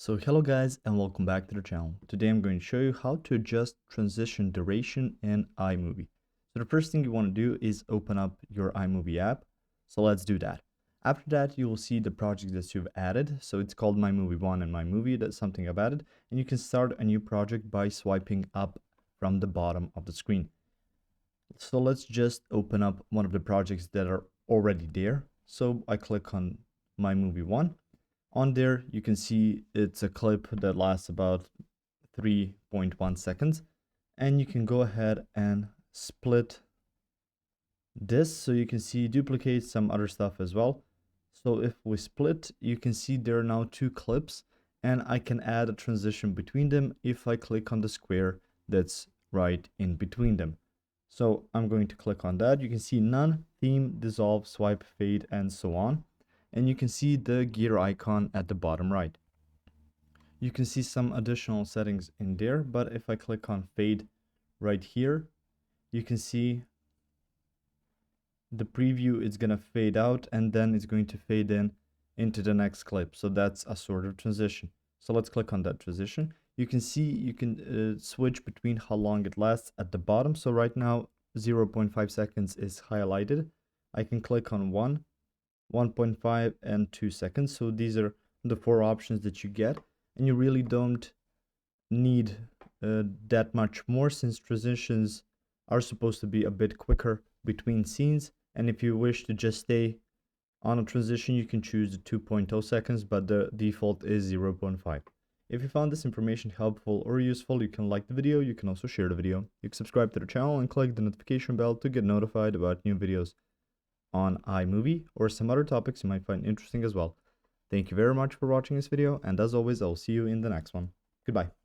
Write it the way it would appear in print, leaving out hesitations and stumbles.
So hello guys and welcome back to the channel. Today I'm going to show you how to adjust transition duration in iMovie. So the first thing you want to do is open up your iMovie app. So let's do that. After that you will see the project that you've added. So it's called My Movie 1 and My Movie. That's something I've added. And you can start a new project by swiping up from the bottom of the screen. So let's just open up one of the projects that are already there. So I click on My Movie 1. On there, you can see it's a clip that lasts about 3.1 seconds. And you can go ahead and split this so you can see duplicate some other stuff as well. So if we split, you can see there are now two clips and I can add a transition between them if I click on the square that's right in between them. So I'm going to click on that. You can see none, theme, dissolve, swipe, fade, and so on. And you can see the gear icon at the bottom right. You can see some additional settings in there, but if I click on fade right here, you can see the preview is going to fade out and then it's going to fade in into the next clip. So that's a sort of transition. So let's click on that transition. You can see you can switch between how long it lasts at the bottom. So right now 0.5 seconds is highlighted. I can click on 1.5 and 2 seconds. So these are the four options that you get, and you really don't need that much more since transitions are supposed to be a bit quicker between scenes. And if you wish to just stay on a transition, you can choose the 2.0 seconds, but the default is 0.5. If you found this information helpful or useful, you can like the video. You can also share the video. You can subscribe to the channel and click the notification bell to get notified about new videos on iMovie or some other topics you might find interesting as well. Thank you very much for watching this video, and as always, I'll see you in the next one. Goodbye.